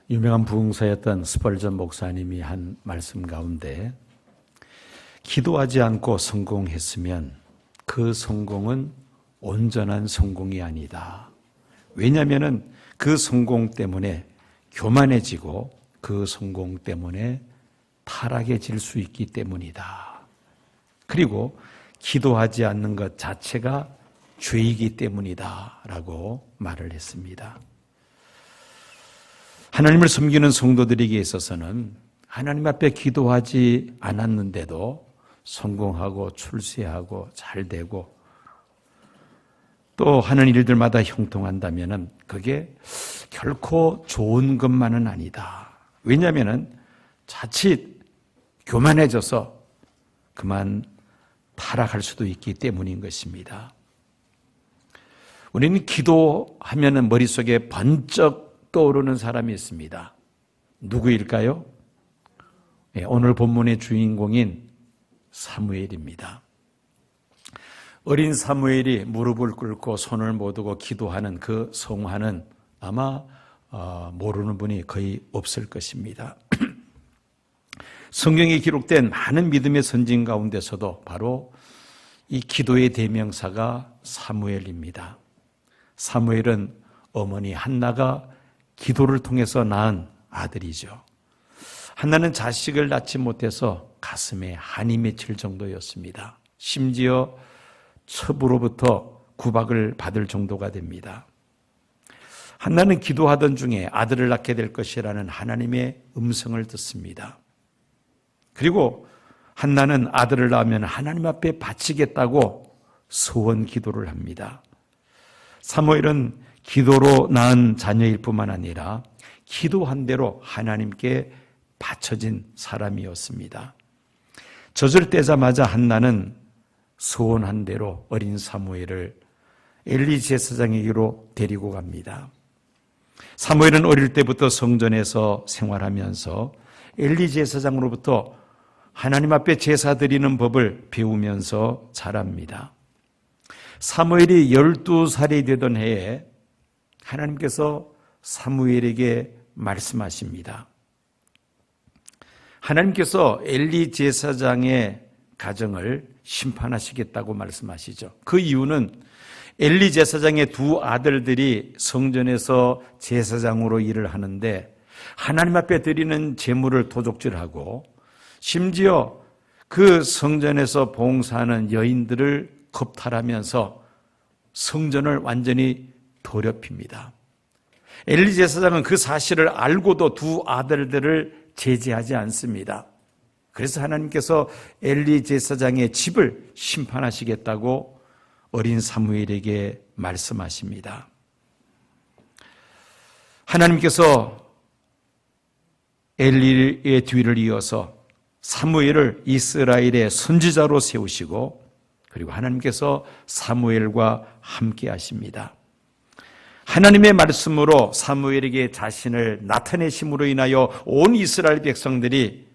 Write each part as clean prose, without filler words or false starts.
유명한 부흥사였던 스펄전 목사님이 한 말씀 가운데 기도하지 않고 성공했으면 그 성공은 온전한 성공이 아니다. 왜냐하면 그 성공 때문에 교만해지고 그 성공 때문에 타락해질 수 있기 때문이다. 그리고 기도하지 않는 것 자체가 죄이기 때문이다 라고 말을 했습니다. 하나님을 섬기는 성도들에게 있어서는 하나님 앞에 기도하지 않았는데도 성공하고 출세하고 잘되고 또 하는 일들마다 형통한다면 그게 결코 좋은 것만은 아니다. 왜냐하면 자칫 교만해져서 그만 타락할 수도 있기 때문인 것입니다. 우리는 기도하면 머릿속에 번쩍 떠오르는 사람이 있습니다. 누구일까요? 오늘 본문의 주인공인 사무엘입니다. 어린 사무엘이 무릎을 꿇고 손을 모으고 기도하는 그 성화는 아마 모르는 분이 거의 없을 것입니다. 성경에 기록된 많은 믿음의 선진 가운데서도 바로 이 기도의 대명사가 사무엘입니다. 사무엘은 어머니 한나가 기도를 통해서 낳은 아들이죠. 한나는 자식을 낳지 못해서 가슴에 한이 맺힐 정도였습니다. 심지어 첩으로부터 구박을 받을 정도가 됩니다. 한나는 기도하던 중에 아들을 낳게 될 것이라는 하나님의 음성을 듣습니다. 그리고 한나는 아들을 낳으면 하나님 앞에 바치겠다고 소원 기도를 합니다. 사무엘은 기도로 낳은 자녀일 뿐만 아니라 기도한 대로 하나님께 바쳐진 사람이었습니다. 젖을 떼자마자 한나는 소원한 대로 어린 사무엘을 엘리 제사장에게로 데리고 갑니다. 사무엘은 어릴 때부터 성전에서 생활하면서 엘리 제사장으로부터 하나님 앞에 제사 드리는 법을 배우면서 자랍니다. 사무엘이 12살이 되던 해에 하나님께서 사무엘에게 말씀하십니다. 하나님께서 엘리 제사장의 가정을 심판하시겠다고 말씀하시죠. 그 이유는 엘리 제사장의 두 아들들이 성전에서 제사장으로 일을 하는데 하나님 앞에 드리는 제물을 도적질하고 심지어 그 성전에서 봉사하는 여인들을 겁탈하면서 성전을 완전히 더럽힙니다. 엘리 제사장은 그 사실을 알고도 두 아들들을 제지하지 않습니다. 그래서 하나님께서 엘리 제사장의 집을 심판하시겠다고 어린 사무엘에게 말씀하십니다. 하나님께서 엘리의 뒤를 이어서 사무엘을 이스라엘의 선지자로 세우시고 그리고 하나님께서 사무엘과 함께 하십니다. 하나님의 말씀으로 사무엘에게 자신을 나타내심으로 인하여 온 이스라엘 백성들이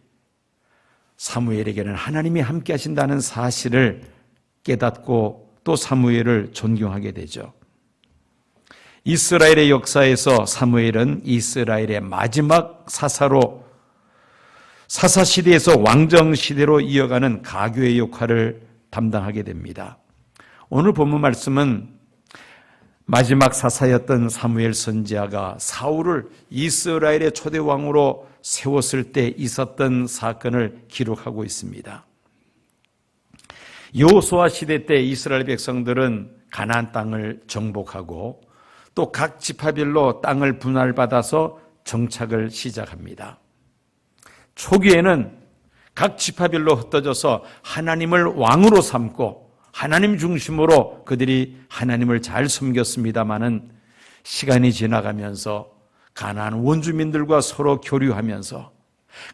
사무엘에게는 하나님이 함께 하신다는 사실을 깨닫고 또 사무엘을 존경하게 되죠. 이스라엘의 역사에서 사무엘은 이스라엘의 마지막 사사로 사사시대에서 왕정시대로 이어가는 가교의 역할을 담당하게 됩니다. 오늘 본문 말씀은 마지막 사사였던 사무엘 선지자가 사울을 이스라엘의 초대 왕으로 세웠을 때 있었던 사건을 기록하고 있습니다. 여호수아 시대 때 이스라엘 백성들은 가나안 땅을 정복하고 또 각 지파별로 땅을 분할받아서 정착을 시작합니다. 초기에는 각 지파별로 흩어져서 하나님을 왕으로 삼고 하나님 중심으로 그들이 하나님을 잘 섬겼습니다마는 시간이 지나가면서 가나안 원주민들과 서로 교류하면서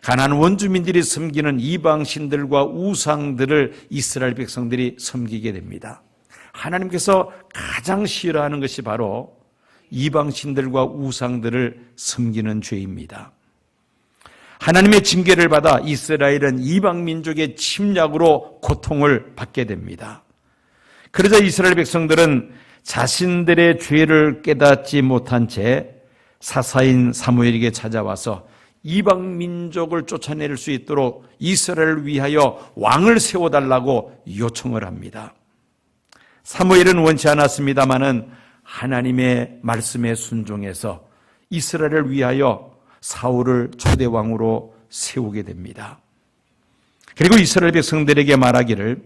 가나안 원주민들이 섬기는 이방신들과 우상들을 이스라엘 백성들이 섬기게 됩니다. 하나님께서 가장 싫어하는 것이 바로 이방신들과 우상들을 섬기는 죄입니다. 하나님의 징계를 받아 이스라엘은 이방 민족의 침략으로 고통을 받게 됩니다. 그러자 이스라엘 백성들은 자신들의 죄를 깨닫지 못한 채 사사인 사무엘에게 찾아와서 이방 민족을 쫓아낼 수 있도록 이스라엘을 위하여 왕을 세워달라고 요청을 합니다. 사무엘은 원치 않았습니다마는 하나님의 말씀에 순종해서 이스라엘을 위하여 사울을 초대왕으로 세우게 됩니다. 그리고 이스라엘 백성들에게 말하기를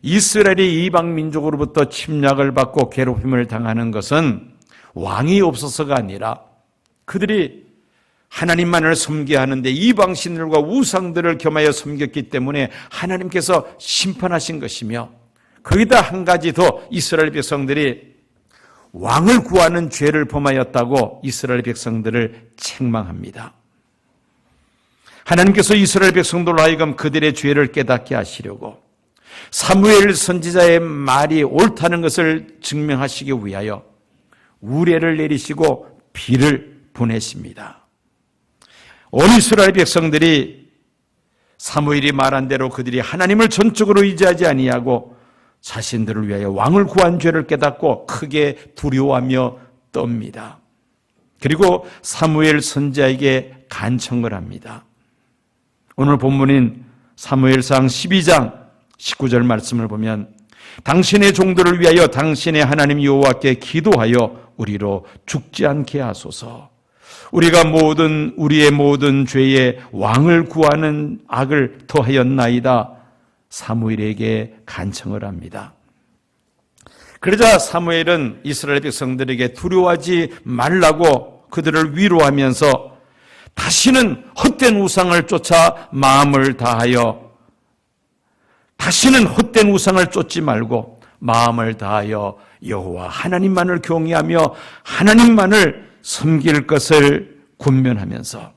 이스라엘이 이방 민족으로부터 침략을 받고 괴롭힘을 당하는 것은 왕이 없어서가 아니라 그들이 하나님만을 섬겨야 하는데 이방신들과 우상들을 겸하여 섬겼기 때문에 하나님께서 심판하신 것이며, 거기다 한 가지 더 이스라엘 백성들이 왕을 구하는 죄를 범하였다고 이스라엘 백성들을 책망합니다. 하나님께서 이스라엘 백성들로 하여금 그들의 죄를 깨닫게 하시려고 사무엘 선지자의 말이 옳다는 것을 증명하시기 위하여 우레를 내리시고 비를 보내십니다. 온 이스라엘 백성들이 사무엘이 말한 대로 그들이 하나님을 전적으로 의지하지 아니하고 자신들을 위하여 왕을 구한 죄를 깨닫고 크게 두려워하며 떱니다. 그리고 사무엘 선지자에게 간청을 합니다. 오늘 본문인 사무엘상 12장 19절 말씀을 보면 당신의 종들을 위하여 당신의 하나님 여호와께 기도하여 우리로 죽지 않게 하소서. 우리가 우리의 모든 죄에 왕을 구하는 악을 더하였나이다. 사무엘에게 간청을 합니다. 그러자 사무엘은 이스라엘 백성들에게 두려워하지 말라고 그들을 위로하면서 다시는 헛된 우상을 쫓아 마음을 다하여 다시는 헛된 우상을 쫓지 말고 마음을 다하여 여호와 하나님만을 경외하며 하나님만을 섬길 것을 권면하면서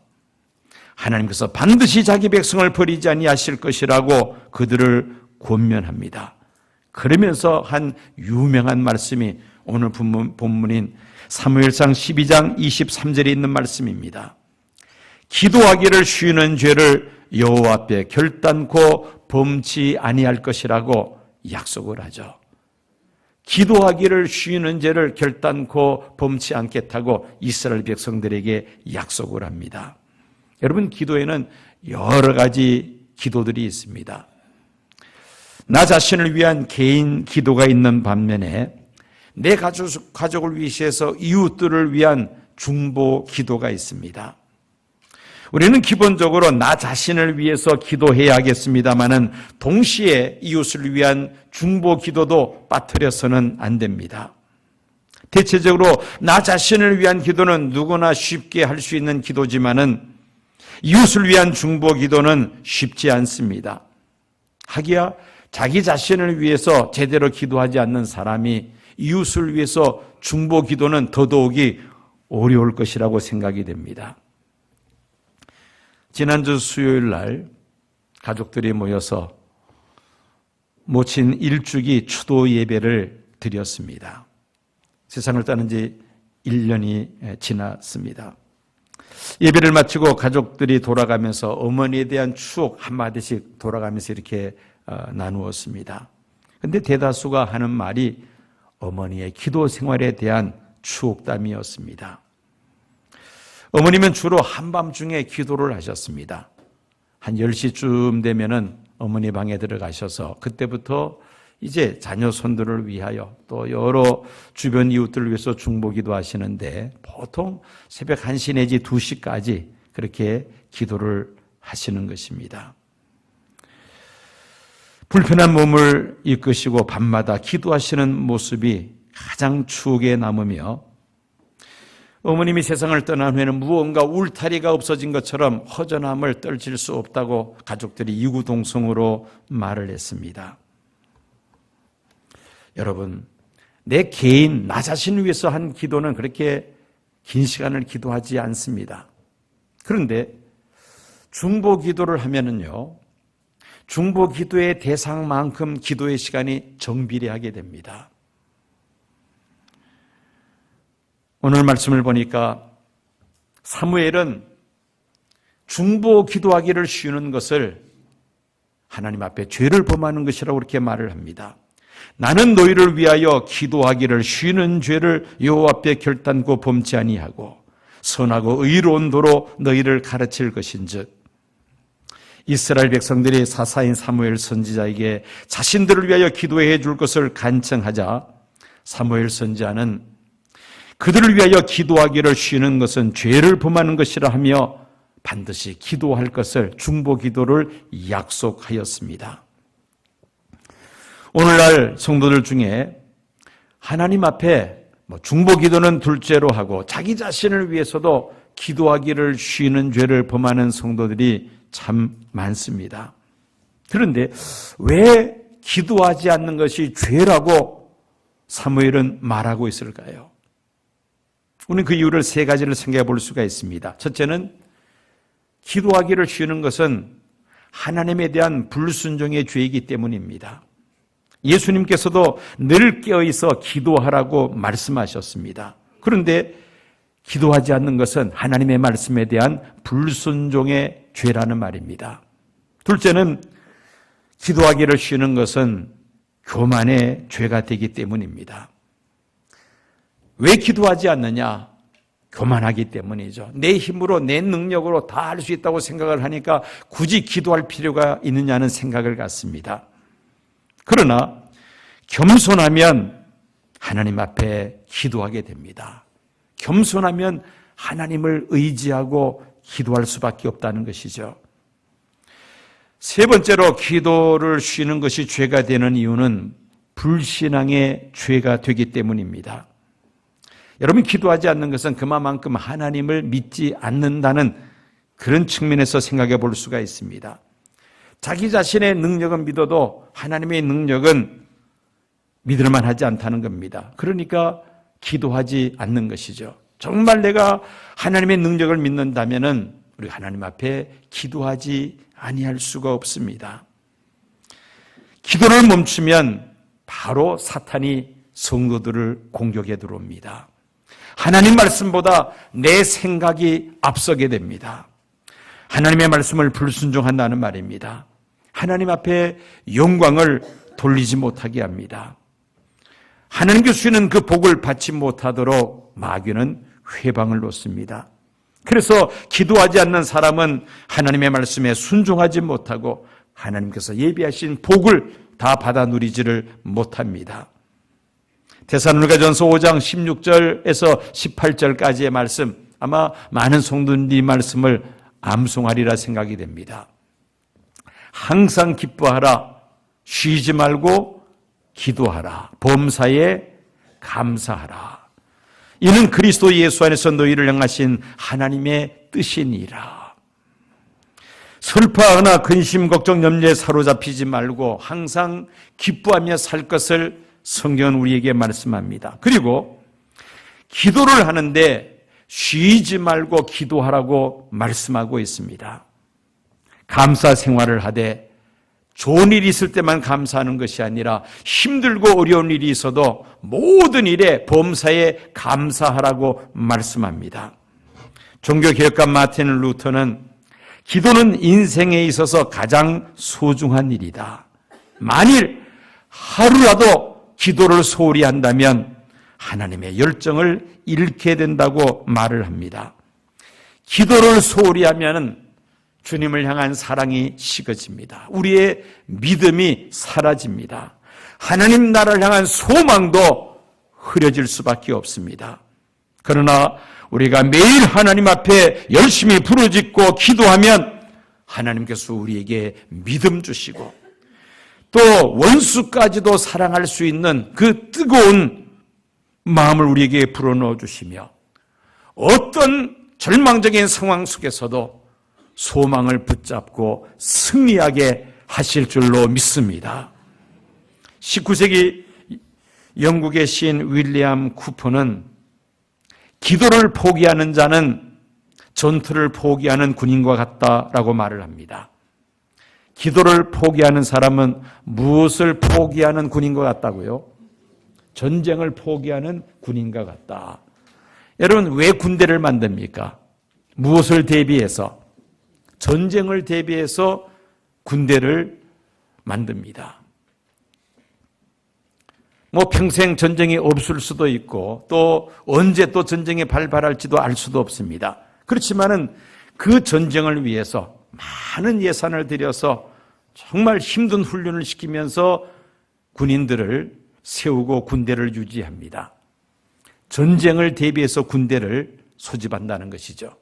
하나님께서 반드시 자기 백성을 버리지 아니하실 것이라고 그들을 권면합니다. 그러면서 한 유명한 말씀이 오늘 본문인 사무엘상 12장 23절에 있는 말씀입니다. 기도하기를 쉬는 죄를 여호와 앞에 결단코 범치 아니할 것이라고 약속을 하죠. 기도하기를 쉬는 죄를 결단코 범치 않겠다고 이스라엘 백성들에게 약속을 합니다. 여러분, 기도에는 여러 가지 기도들이 있습니다. 나 자신을 위한 개인 기도가 있는 반면에 내 가족을 위해서 이웃들을 위한 중보 기도가 있습니다. 우리는 기본적으로 나 자신을 위해서 기도해야겠습니다마는 동시에 이웃을 위한 중보 기도도 빠뜨려서는 안 됩니다. 대체적으로 나 자신을 위한 기도는 누구나 쉽게 할 수 있는 기도지만은 이웃을 위한 중보 기도는 쉽지 않습니다. 하기야 자기 자신을 위해서 제대로 기도하지 않는 사람이 이웃을 위해서 중보 기도는 더더욱이 어려울 것이라고 생각이 됩니다. 지난주 수요일 날 가족들이 모여서 모친 일주기 추도 예배를 드렸습니다. 세상을 떠난 지 1년이 지났습니다. 예배를 마치고 가족들이 돌아가면서 어머니에 대한 추억 한마디씩 돌아가면서 이렇게 나누었습니다. 그런데 대다수가 하는 말이 어머니의 기도 생활에 대한 추억담이었습니다. 어머님은 주로 한밤중에 기도를 하셨습니다. 한 10시쯤 되면은 어머니 방에 들어가셔서 그때부터 이제 자녀 손들을 위하여 또 여러 주변 이웃들을 위해서 중보기도 하시는데 보통 새벽 1시 내지 2시까지 그렇게 기도를 하시는 것입니다. 불편한 몸을 이끄시고 밤마다 기도하시는 모습이 가장 추억에 남으며 어머님이 세상을 떠난 후에는 무언가 울타리가 없어진 것처럼 허전함을 떨칠 수 없다고 가족들이 이구동성으로 말을 했습니다. 여러분, 내 개인, 나 자신을 위해서 한 기도는 그렇게 긴 시간을 기도하지 않습니다. 그런데 중보 기도를 하면은요, 중보 기도의 대상만큼 기도의 시간이 정비례하게 됩니다. 오늘 말씀을 보니까 사무엘은 중보 기도하기를 쉬는 것을 하나님 앞에 죄를 범하는 것이라고 그렇게 말을 합니다. 나는 너희를 위하여 기도하기를 쉬는 죄를 여호와 앞에 결단코 범치 아니하고 선하고 의로운 도로 너희를 가르칠 것인즉, 이스라엘 백성들이 사사인 사무엘 선지자에게 자신들을 위하여 기도해 줄 것을 간청하자 사무엘 선지자는 그들을 위하여 기도하기를 쉬는 것은 죄를 범하는 것이라 하며 반드시 기도할 것을, 중보 기도를 약속하였습니다. 오늘날 성도들 중에 하나님 앞에 중보 기도는 둘째로 하고 자기 자신을 위해서도 기도하기를 쉬는 죄를 범하는 성도들이 참 많습니다. 그런데 왜 기도하지 않는 것이 죄라고 사무엘은 말하고 있을까요? 우리는 그 이유를 세 가지를 생각해 볼 수가 있습니다. 첫째는 기도하기를 쉬는 것은 하나님에 대한 불순종의 죄이기 때문입니다. 예수님께서도 늘 깨어있어 기도하라고 말씀하셨습니다. 그런데 기도하지 않는 것은 하나님의 말씀에 대한 불순종의 죄라는 말입니다. 둘째는 기도하기를 쉬는 것은 교만의 죄가 되기 때문입니다. 왜 기도하지 않느냐? 교만하기 때문이죠. 내 힘으로, 내 능력으로 다 할 수 있다고 생각을 하니까 굳이 기도할 필요가 있느냐는 생각을 갖습니다. 그러나 겸손하면 하나님 앞에 기도하게 됩니다. 겸손하면 하나님을 의지하고 기도할 수밖에 없다는 것이죠. 세 번째로 기도를 쉬는 것이 죄가 되는 이유는 불신앙의 죄가 되기 때문입니다. 여러분, 기도하지 않는 것은 그만큼 하나님을 믿지 않는다는 그런 측면에서 생각해 볼 수가 있습니다. 자기 자신의 능력은 믿어도 하나님의 능력은 믿을만 하지 않다는 겁니다. 그러니까 기도하지 않는 것이죠. 정말 내가 하나님의 능력을 믿는다면은 우리 하나님 앞에 기도하지 아니할 수가 없습니다. 기도를 멈추면 바로 사탄이 성도들을 공격해 들어옵니다. 하나님 말씀보다 내 생각이 앞서게 됩니다. 하나님의 말씀을 불순종한다는 말입니다. 하나님 앞에 영광을 돌리지 못하게 합니다. 하나님께 주시는 그 복을 받지 못하도록 마귀는 회방을 놓습니다. 그래서 기도하지 않는 사람은 하나님의 말씀에 순종하지 못하고 하나님께서 예비하신 복을 다 받아 누리지를 못합니다. 데살로니가전서 5장 16절에서 18절까지의 말씀, 아마 많은 성도들이 말씀을 암송하리라 생각이 됩니다. 항상 기뻐하라, 쉬지 말고 기도하라, 범사에 감사하라. 이는 그리스도 예수 안에서 너희를 향하신 하나님의 뜻이니라. 슬퍼하거나 근심, 걱정, 염려에 사로잡히지 말고 항상 기뻐하며 살 것을 성경은 우리에게 말씀합니다. 그리고 기도를 하는데 쉬지 말고 기도하라고 말씀하고 있습니다. 감사 생활을 하되 좋은 일이 있을 때만 감사하는 것이 아니라 힘들고 어려운 일이 있어도 모든 일에 범사에 감사하라고 말씀합니다. 종교개혁가 마틴 루터는 기도는 인생에 있어서 가장 소중한 일이다. 만일 하루라도 기도를 소홀히 한다면 하나님의 열정을 잃게 된다고 말을 합니다. 기도를 소홀히 하면 주님을 향한 사랑이 식어집니다. 우리의 믿음이 사라집니다. 하나님 나라를 향한 소망도 흐려질 수밖에 없습니다. 그러나 우리가 매일 하나님 앞에 열심히 부르짖고 기도하면 하나님께서 우리에게 믿음 주시고 또 원수까지도 사랑할 수 있는 그 뜨거운 마음을 우리에게 불어넣어 주시며 어떤 절망적인 상황 속에서도 소망을 붙잡고 승리하게 하실 줄로 믿습니다. 19세기 영국의 시인 윌리엄 쿠퍼는 기도를 포기하는 자는 전투를 포기하는 군인과 같다라고 말을 합니다. 기도를 포기하는 사람은 무엇을 포기하는 군인과 같다고요? 전쟁을 포기하는 군인과 같다. 여러분, 왜 군대를 만듭니까? 무엇을 대비해서? 전쟁을 대비해서 군대를 만듭니다. 평생 전쟁이 없을 수도 있고 또 언제 또 전쟁이 발발할지도 알 수도 없습니다. 그렇지만은 그 전쟁을 위해서 많은 예산을 들여서 정말 힘든 훈련을 시키면서 군인들을 세우고 군대를 유지합니다. 전쟁을 대비해서 군대를 소집한다는 것이죠.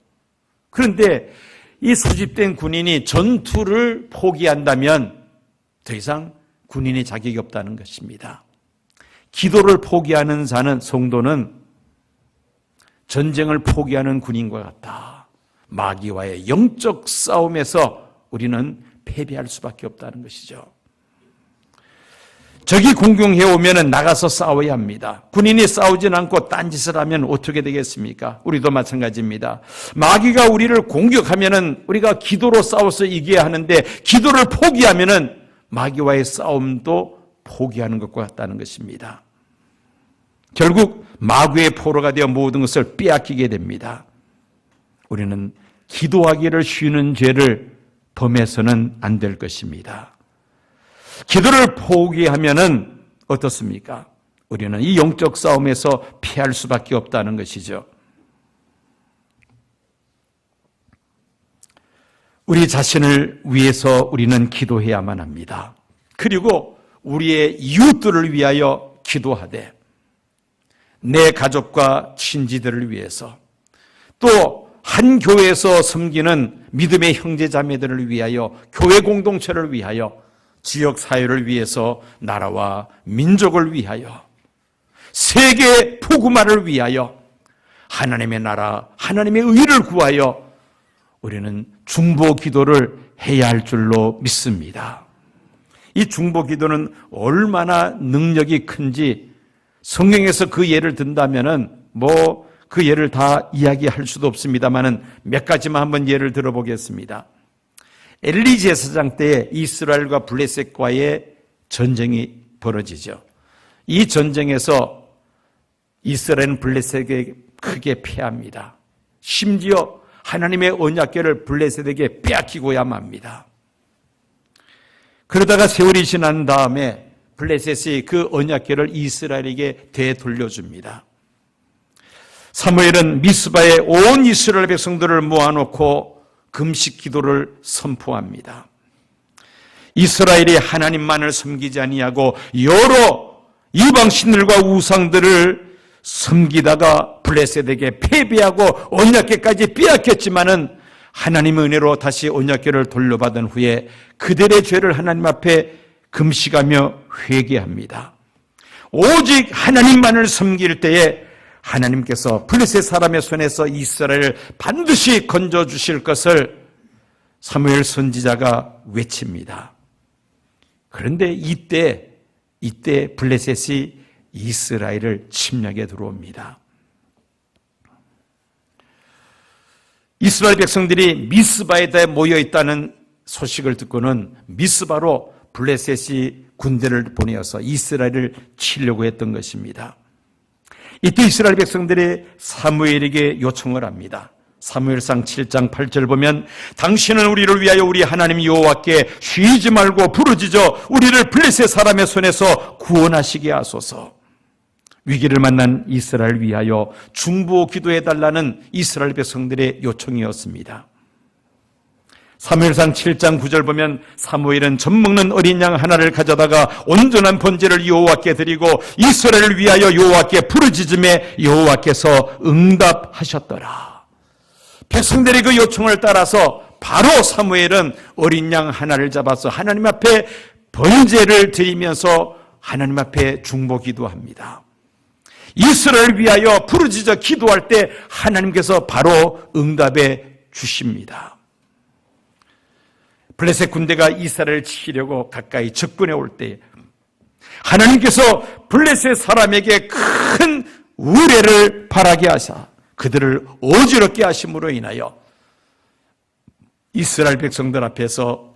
그런데 이 소집된 군인이 전투를 포기한다면 더 이상 군인의 자격이 없다는 것입니다. 기도를 포기하는 성도는 전쟁을 포기하는 군인과 같다. 마귀와의 영적 싸움에서 우리는 패배할 수밖에 없다는 것이죠. 적이 공격해 오면 나가서 싸워야 합니다. 군인이 싸우진 않고 딴짓을 하면 어떻게 되겠습니까? 우리도 마찬가지입니다. 마귀가 우리를 공격하면 우리가 기도로 싸워서 이겨야 하는데 기도를 포기하면 마귀와의 싸움도 포기하는 것과 같다는 것입니다. 결국 마귀의 포로가 되어 모든 것을 빼앗기게 됩니다. 우리는 기도하기를 쉬는 죄를 범해서는 안 될 것입니다. 기도를 포기하면은 어떻습니까? 우리는 이 영적 싸움에서 피할 수밖에 없다는 것이죠. 우리 자신을 위해서 우리는 기도해야만 합니다. 그리고 우리의 이웃들을 위하여 기도하되 내 가족과 친지들을 위해서 또 한 교회에서 섬기는 믿음의 형제 자매들을 위하여 교회 공동체를 위하여 지역 사회를 위해서 나라와 민족을 위하여 세계 복음화를 위하여 하나님의 나라 하나님의 의를 구하여 우리는 중보 기도를 해야 할 줄로 믿습니다. 이 중보 기도는 얼마나 능력이 큰지 성경에서 그 예를 든다면은 그 예를 다 이야기할 수도 없습니다만은 몇 가지만 한번 예를 들어보겠습니다. 엘리 제사장 때 이스라엘과 블레셋과의 전쟁이 벌어지죠. 이 전쟁에서 이스라엘은 블레셋에게 크게 패합니다. 심지어 하나님의 언약궤를 블레셋에게 빼앗기고야 맙니다. 그러다가 세월이 지난 다음에 블레셋이 그 언약궤를 이스라엘에게 되돌려줍니다. 사무엘은 미스바에 온 이스라엘 백성들을 모아놓고 금식 기도를 선포합니다. 이스라엘이 하나님만을 섬기지 아니하고 여러 이방신들과 우상들을 섬기다가 블레셋에게 패배하고 언약궤까지 빼앗겼지만은 하나님의 은혜로 다시 언약궤를 돌려받은 후에 그들의 죄를 하나님 앞에 금식하며 회개합니다. 오직 하나님만을 섬길 때에 하나님께서 블레셋 사람의 손에서 이스라엘을 반드시 건져주실 것을 사무엘 선지자가 외칩니다. 그런데 이때 블레셋이 이스라엘을 침략에 들어옵니다. 이스라엘 백성들이 미스바에 모여있다는 소식을 듣고는 미스바로 블레셋이 군대를 보내어서 이스라엘을 치려고 했던 것입니다. 이때 이스라엘 백성들이 사무엘에게 요청을 합니다. 사무엘상 7장 8절 보면 당신은 우리를 위하여 우리 하나님 여호와께 쉬지 말고 부르짖어 우리를 블레셋 사람의 손에서 구원하시게 하소서. 위기를 만난 이스라엘 위하여 중보 기도해달라는 이스라엘 백성들의 요청이었습니다. 사무엘상 7장 9절 보면 사무엘은 젖먹는 어린 양 하나를 가져다가 온전한 번제를 여호와께 드리고 이스라엘을 위하여 여호와께 부르짖음에 여호와께서 응답하셨더라. 백성들의 그 요청을 따라서 바로 사무엘은 어린 양 하나를 잡아서 하나님 앞에 번제를 드리면서 하나님 앞에 중보 기도합니다. 이스라엘을 위하여 부르짖어 기도할 때 하나님께서 바로 응답해 주십니다. 블레셋 군대가 이스라엘을 치려고 가까이 접근해 올 때 하나님께서 블레셋 사람에게 큰 우레를 바라게 하사 그들을 어지럽게 하심으로 인하여 이스라엘 백성들 앞에서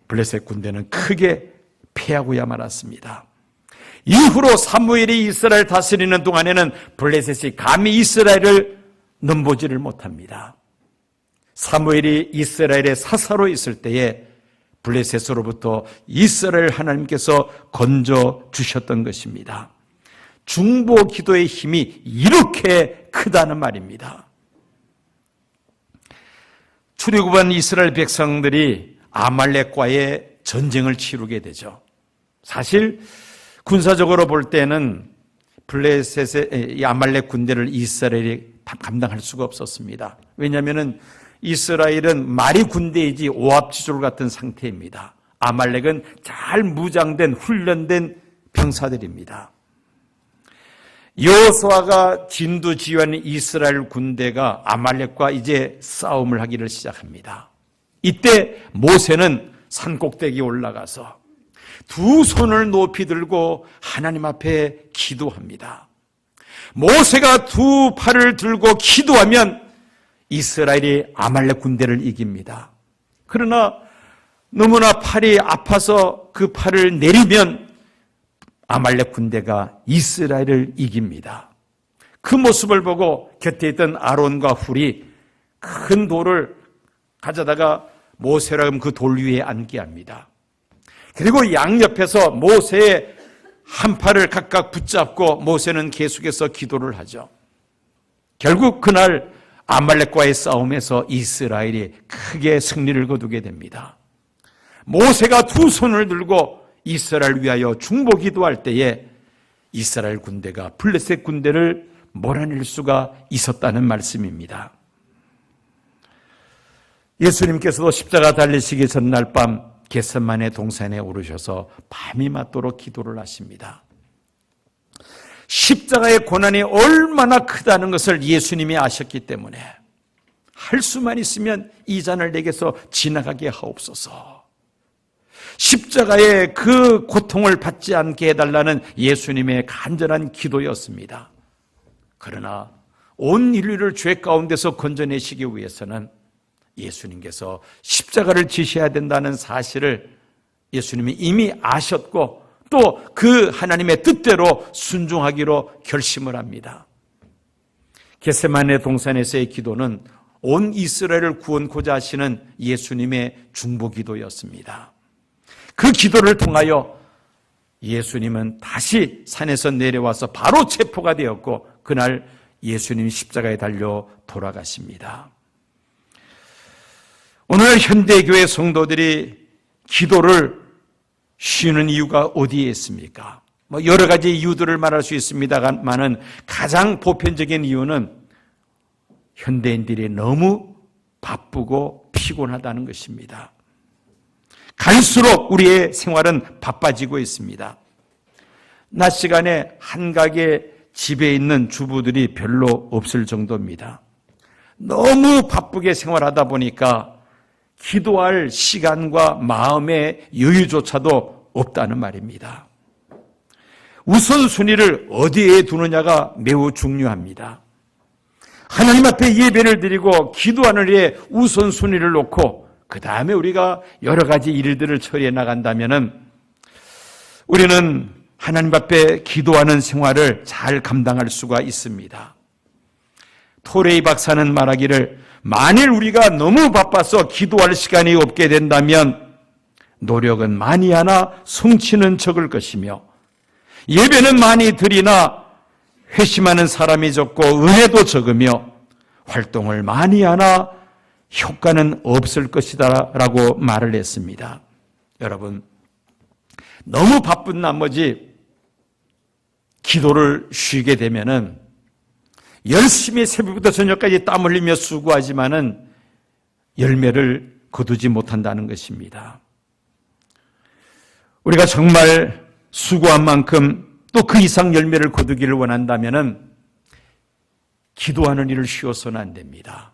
블레셋 군대는 크게 패하고야 말았습니다. 이후로 사무엘이 이스라엘 다스리는 동안에는 블레셋이 감히 이스라엘을 넘보지를 못합니다. 사무엘이 이스라엘의 사사로 있을 때에 블레셋으로부터 이스라엘 하나님께서 건져 주셨던 것입니다. 중보 기도의 힘이 이렇게 크다는 말입니다. 출애굽한 이스라엘 백성들이 아말렉과의 전쟁을 치르게 되죠. 사실 군사적으로 볼 때는 블레셋의 이 아말렉 군대를 이스라엘이 감당할 수가 없었습니다. 왜냐하면 이스라엘은 말이 군대이지 오합지졸 같은 상태입니다. 아말렉은 잘 무장된 훈련된 병사들입니다. 여호수아가 진두지휘하는 이스라엘 군대가 아말렉과 이제 싸움을 하기를 시작합니다. 이때 모세는 산 꼭대기에 올라가서 두 손을 높이 들고 하나님 앞에 기도합니다. 모세가 두 팔을 들고 기도하면 이스라엘이 아말렉 군대를 이깁니다. 그러나 너무나 팔이 아파서 그 팔을 내리면 아말렉 군대가 이스라엘을 이깁니다. 그 모습을 보고 곁에 있던 아론과 훌이 큰 돌을 가져다가 모세라 하면 그 돌 위에 앉게 합니다. 그리고 양옆에서 모세의 한 팔을 각각 붙잡고 모세는 계속해서 기도를 하죠. 결국 그날 아말렉과의 싸움에서 이스라엘이 크게 승리를 거두게 됩니다. 모세가 두 손을 들고 이스라엘 위하여 중보 기도할 때에 이스라엘 군대가 블레셋 군대를 몰아낼 수가 있었다는 말씀입니다. 예수님께서도 십자가 달리시기 전날 밤 겟세마네 동산에 오르셔서 밤이 맞도록 기도를 하십니다. 십자가의 고난이 얼마나 크다는 것을 예수님이 아셨기 때문에 할 수만 있으면 이 잔을 내게서 지나가게 하옵소서. 십자가의 그 고통을 받지 않게 해달라는 예수님의 간절한 기도였습니다. 그러나 온 인류를 죄 가운데서 건져내시기 위해서는 예수님께서 십자가를 지셔야 된다는 사실을 예수님이 이미 아셨고 또 그 하나님의 뜻대로 순종하기로 결심을 합니다. 겟세마네 동산에서의 기도는 온 이스라엘을 구원코자 하시는 예수님의 중보기도였습니다. 그 기도를 통하여 예수님은 다시 산에서 내려와서 바로 체포가 되었고 그날 예수님이 십자가에 달려 돌아가십니다. 오늘 현대교회 성도들이 기도를 쉬는 이유가 어디에 있습니까? 여러 가지 이유들을 말할 수 있습니다만은 가장 보편적인 이유는 현대인들이 너무 바쁘고 피곤하다는 것입니다. 갈수록 우리의 생활은 바빠지고 있습니다. 낮 시간에 한가게 집에 있는 주부들이 별로 없을 정도입니다. 너무 바쁘게 생활하다 보니까 기도할 시간과 마음의 여유조차도 없다는 말입니다. 우선순위를 어디에 두느냐가 매우 중요합니다. 하나님 앞에 예배를 드리고 기도하는 일에 우선순위를 놓고 그 다음에 우리가 여러 가지 일들을 처리해 나간다면 우리는 하나님 앞에 기도하는 생활을 잘 감당할 수가 있습니다. 토레이 박사는 말하기를 만일 우리가 너무 바빠서 기도할 시간이 없게 된다면 노력은 많이 하나 성취는 적을 것이며 예배는 많이 드리나 회심하는 사람이 적고 은혜도 적으며 활동을 많이 하나 효과는 없을 것이다 라고 말을 했습니다. 여러분, 너무 바쁜 나머지 기도를 쉬게 되면은 열심히 새벽부터 저녁까지 땀 흘리며 수고하지만은 열매를 거두지 못한다는 것입니다. 우리가 정말 수고한 만큼 또 그 이상 열매를 거두기를 원한다면은 기도하는 일을 쉬어서는 안 됩니다.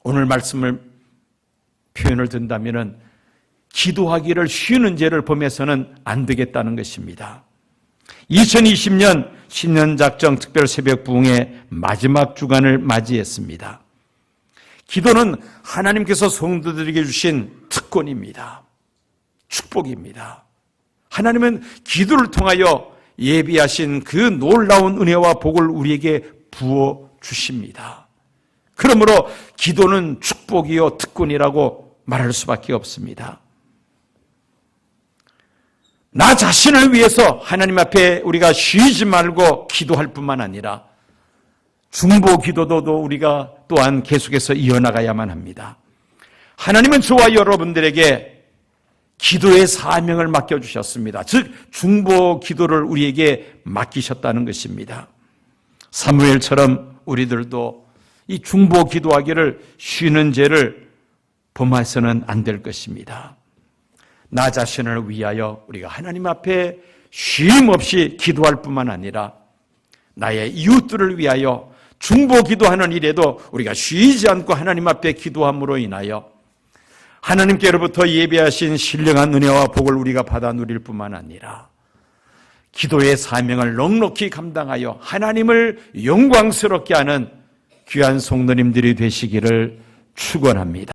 오늘 말씀을 표현을 든다면은 기도하기를 쉬는 죄를 범해서는 안 되겠다는 것입니다. 2020년 신년작정 특별 새벽 부흥의 마지막 주간을 맞이했습니다. 기도는 하나님께서 성도들에게 주신 특권입니다. 축복입니다. 하나님은 기도를 통하여 예비하신 그 놀라운 은혜와 복을 우리에게 부어 주십니다. 그러므로 기도는 축복이요 특권이라고 말할 수밖에 없습니다. 나 자신을 위해서 하나님 앞에 우리가 쉬지 말고 기도할 뿐만 아니라 중보 기도도 우리가 또한 계속해서 이어나가야만 합니다. 하나님은 저와 여러분들에게 기도의 사명을 맡겨주셨습니다. 즉 중보 기도를 우리에게 맡기셨다는 것입니다. 사무엘처럼 우리들도 이 중보 기도하기를 쉬는 죄를 범해서는 안 될 것입니다. 나 자신을 위하여 우리가 하나님 앞에 쉼 없이 기도할 뿐만 아니라 나의 이웃들을 위하여 중보 기도하는 일에도 우리가 쉬지 않고 하나님 앞에 기도함으로 인하여 하나님께로부터 예비하신 신령한 은혜와 복을 우리가 받아 누릴 뿐만 아니라 기도의 사명을 넉넉히 감당하여 하나님을 영광스럽게 하는 귀한 성도님들이 되시기를 축원합니다.